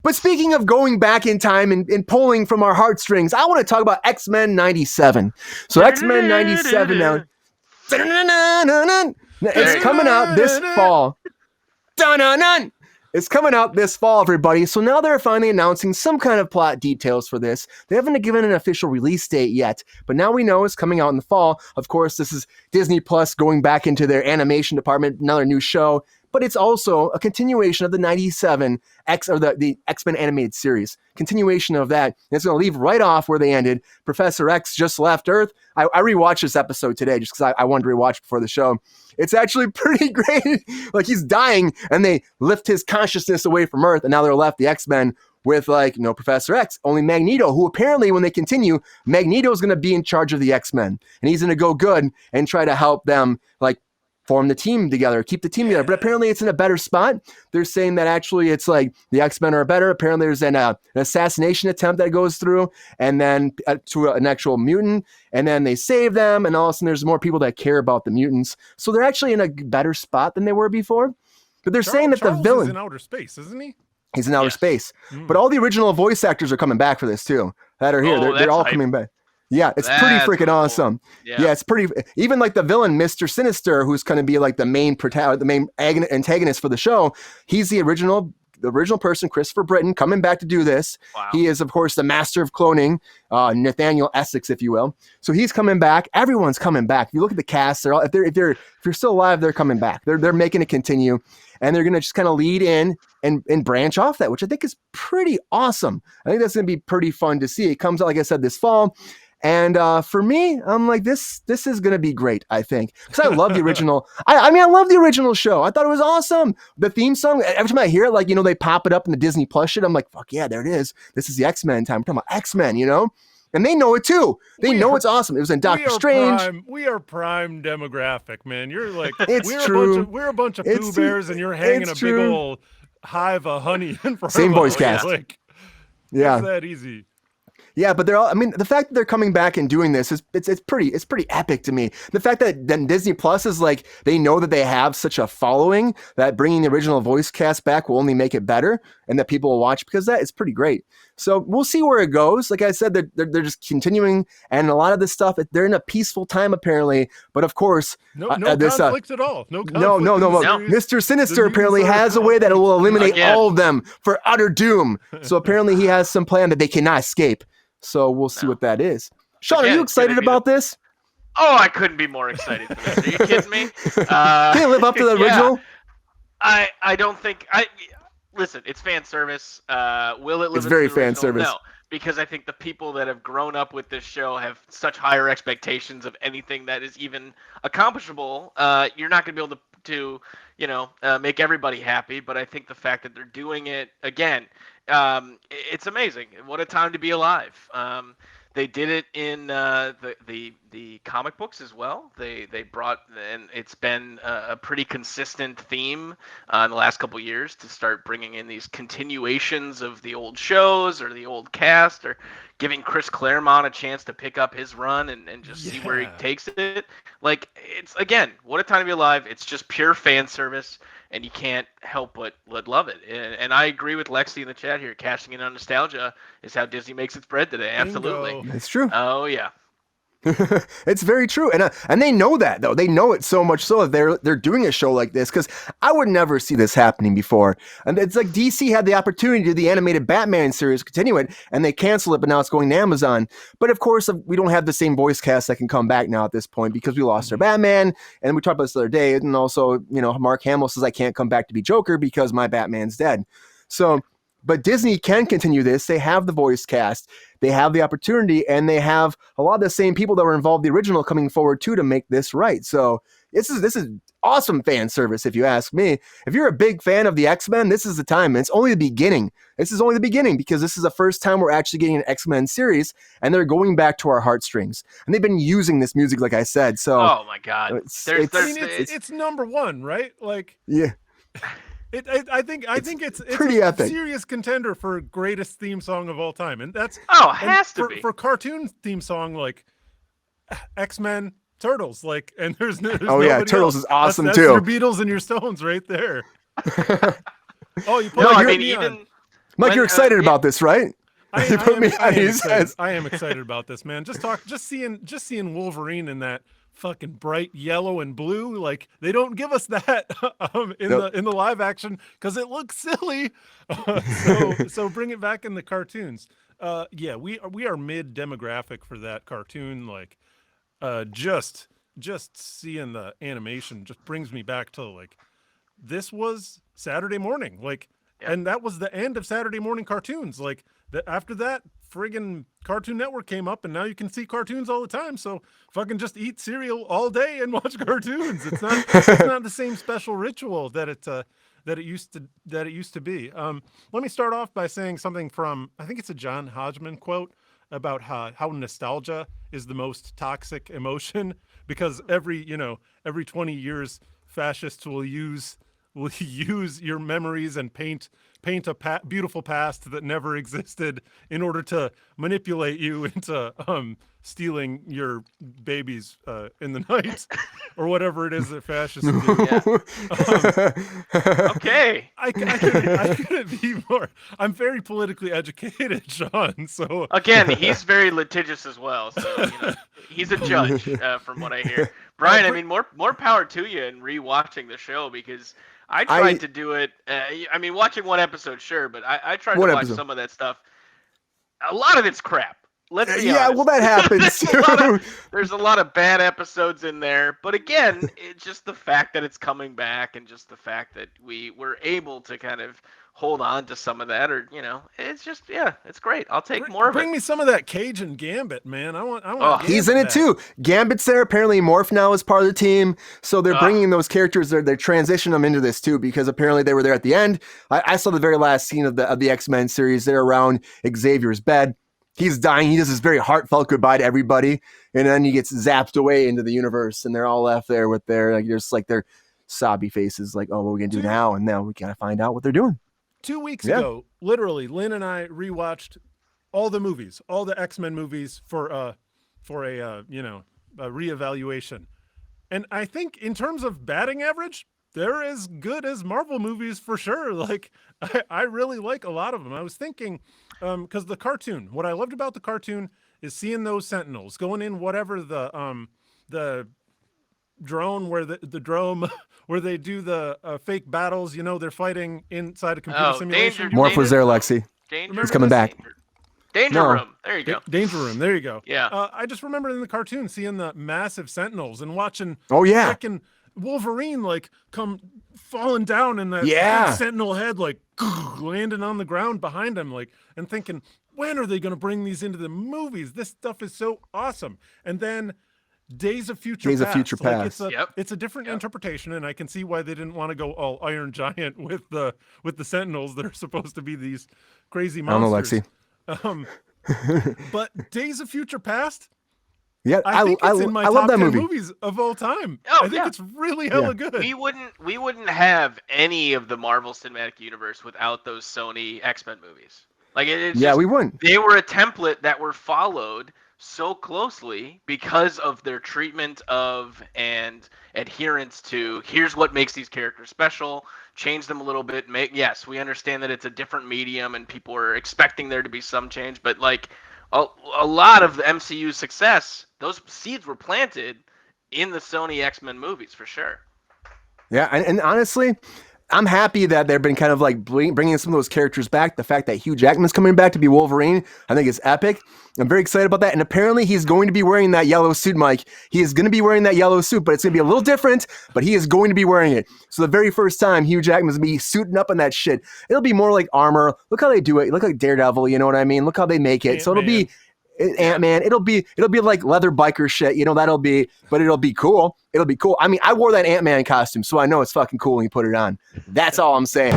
But speaking of going back in time and pulling from our heartstrings, I want to talk about X-Men 97. So X-Men 97 now. It's coming out this fall. It's coming out this fall, everybody. So now they're finally announcing some kind of plot details for this. They haven't given an official release date yet, but now we know it's coming out in the fall. Of course, this is Disney Plus going back into their animation department, another new show, but it's also a continuation of the 97 the X-Men animated series. Continuation of that. And it's going to leave right off where they ended. Professor X just left Earth. I rewatched this episode today just because I wanted to rewatch before the show. It's actually pretty great. Like, he's dying and they lift his consciousness away from Earth, and now they're left, the X-Men, with no Professor X, only Magneto, who apparently when they continue, Magneto is going to be in charge of the X-Men, and he's going to go good and try to help them form the team together, keep the team together. But apparently it's in a better spot. They're saying that actually it's like the X-Men are better. Apparently there's an assassination attempt that goes through, and then to an actual mutant, and then they save them, and all of a sudden there's more people that care about the mutants. So they're actually in a better spot than they were before. But they're saying that the villain is in outer space, isn't he? He's in outer space. But all the original voice actors are coming back for this too. That are here. They're all coming back. Yeah, it's pretty freaking awesome. Yeah, it's pretty. Even like the villain, Mr. Sinister, who's going to be like the main antagonist for the show. He's the original person, Christopher Britton, coming back to do this. Wow. He is, of course, the master of cloning, Nathaniel Essex, if you will. So he's coming back. Everyone's coming back. If you look at the cast, they're all, if you're still alive, they're coming back. They're making it continue, and they're going to just kind of lead in and branch off that, which I think is pretty awesome. I think that's going to be pretty fun to see. It comes out, like I said, this fall. And for me, I'm like, this is going to be great, I think. Because I love the original. I love the original show. I thought it was awesome. The theme song, every time I hear it, they pop it up in the Disney Plus shit, I'm like, fuck yeah, there it is. This is the X-Men time. We're talking about X-Men, And they know it too. They know it's awesome. It was in Doctor Strange. We are prime demographic, man. You're like, it's true. We're a bunch of Pooh Bears, and you're hanging a big old hive of honey in front Same of voice cast. Yeah. It's that easy. Yeah, but they're all. I mean, the fact that they're coming back and doing this is it's pretty epic to me. The fact that then Disney Plus is like, they know that they have such a following that bringing the original voice cast back will only make it better, and that people will watch because of that is pretty great. So we'll see where it goes. Like I said, they're just continuing, and a lot of this stuff, they're in a peaceful time apparently. But of course, no conflicts at all. No. Mr. Sinister apparently has a way that will eliminate all of them for utter doom. So apparently he has some plan that they cannot escape. So we'll see what that is. Sean, are you excited about this? Oh, I couldn't be more excited for this. Are you kidding me? Can it live up to the original? I don't think. Listen, it's fan service. Will it live? It's very fan service. No, because I think the people that have grown up with this show have such higher expectations of anything that is even accomplishable. You're not going to be able to make everybody happy. But I think the fact that they're doing it again. It's amazing. What a time to be alive. They did it in the comic books as well. They brought, and it's been a pretty consistent theme in the last couple of years to start bringing in these continuations of the old shows or the old cast, or giving Chris Claremont a chance to pick up his run and just see where he takes it. Like, it's, again, what a time to be alive. It's just pure fan service. And you can't help but love it. And I agree with Lexi in the chat here. Cashing in on nostalgia is how Disney makes its bread today. Absolutely. Bingo. It's true. Oh, yeah. It's very true, and they know that though. They know it so much so that they're doing a show like this, because I would never see this happening before. And it's like DC had the opportunity to do the animated Batman series, continue it, and they canceled it, but now it's going to Amazon. But of course, we don't have the same voice cast that can come back now at this point, because we lost our Batman, and we talked about this the other day. And also, Mark Hamill says I can't come back to be Joker because my Batman's dead. So. But Disney can continue this. They have the voice cast. They have the opportunity, and they have a lot of the same people that were involved in the original coming forward too to make this right. So this is awesome fan service, if you ask me. If you're a big fan of the X-Men, this is the time. It's only the beginning. This is only the beginning, because this is the first time we're actually getting an X-Men series, and they're going back to our heartstrings. And they've been using this music, like I said. So oh my God, it's number one, right? Like yeah. I think it's pretty epic. Serious contender for greatest theme song of all time, and that's has to be for cartoon theme song, like X-Men, Turtles, like, and there's Turtles is awesome that's too. Your Beatles and your Stones right there. even Mike, you're excited about this, right? I am excited about this, man. Just seeing Wolverine in that fucking bright yellow and blue, like they don't give us that in the live action because it looks silly. So bring it back in the cartoons. Yeah, we are mid demographic for that cartoon. Like, just seeing the animation just brings me back to like this was Saturday morning, like, and that was the end of Saturday morning cartoons, like. After that, friggin' Cartoon Network came up, and now you can see cartoons all the time. So fucking just eat cereal all day and watch cartoons. It's not the same special ritual that it used to be. Let me start off by saying something from, I think it's a John Hodgman quote about how nostalgia is the most toxic emotion, because every 20 years fascists will use your memories and paint a beautiful past that never existed in order to manipulate you into stealing your babies in the night or whatever it is that fascists do. Okay. I couldn't be more. I'm very politically educated, Sean. So again, he's very litigious as well. So he's a judge from what I hear. Brian, I mean, more power to you in rewatching the show, because I tried to do it. I mean, watching one episode, sure, but I tried to watch some of that stuff. A lot of it's crap. Let's be honest. Yeah, well, that happens too. There's a lot of bad episodes in there, but again, it's just the fact that it's coming back, and just the fact that we were able to kind of hold on to some of that, or it's just it's great. I'll take more of it. Bring me some of that Cajun Gambit, man. I want. He's in it too. Gambit's there. Apparently, Morph now is part of the team, so they're bringing those characters. They're transitioning them into this too, because apparently they were there at the end. I saw the very last scene of the X-Men series. They're around Xavier's bed. He's dying. He does this very heartfelt goodbye to everybody, and then he gets zapped away into the universe, and they're all left there with their their sobby faces, like, oh, what are we gonna do now? And now we gotta find out what they're doing. 2 weeks ago, literally, Lynn and I rewatched all the movies, all the X-Men movies for a reevaluation. And I think in terms of batting average, they're as good as Marvel movies for sure. Like, I really like a lot of them. I was thinking, because the cartoon, what I loved about the cartoon is seeing those Sentinels going in whatever the drone where the drone where they do the fake battles, they're fighting inside a computer simulation. Morph was there, Lexi. He's coming back. Danger Room. There you go. Danger Room. There you go. Yeah. I just remember in the cartoon seeing the massive Sentinels and watching freaking Wolverine like come falling down in that big Sentinel head, like landing on the ground behind him, like, and thinking, when are they going to bring these into the movies? This stuff is so awesome. And then Days of Future Past. Like, it's a different interpretation, and I can see why they didn't want to go all Iron Giant with the Sentinels that are supposed to be these crazy monsters. I don't know, Lexi. But Days of Future Past, yeah, I think it's in my top love that 10 movie. movies of all time. Oh, I think it's really hella good. We wouldn't have any of the Marvel Cinematic Universe without those Sony X-Men movies. Like, we wouldn't. They were a template that were followed so closely because of their treatment of and adherence to, here's what makes these characters special, change them a little bit. Yes, we understand that it's a different medium and people are expecting there to be some change, but like a lot of the MCU's success, those seeds were planted in the Sony X-Men movies for sure. Yeah, and honestly, I'm happy that they've been kind of like bringing some of those characters back. The fact that Hugh Jackman's coming back to be Wolverine, I think is epic. I'm very excited about that. And apparently he's going to be wearing that yellow suit, Mike. He is going to be wearing that yellow suit, but it's going to be a little different, but he is going to be wearing it. So the very first time Hugh Jackman's going to be suiting up in that shit, it'll be more like armor. Look how they do it. Look like Daredevil, you know what I mean? Look how they make it. So it'll be Ant-Man. It'll be like leather biker shit. But it'll be cool. It'll be cool. I mean, I wore that Ant-Man costume, so I know it's fucking cool when you put it on. That's all I'm saying.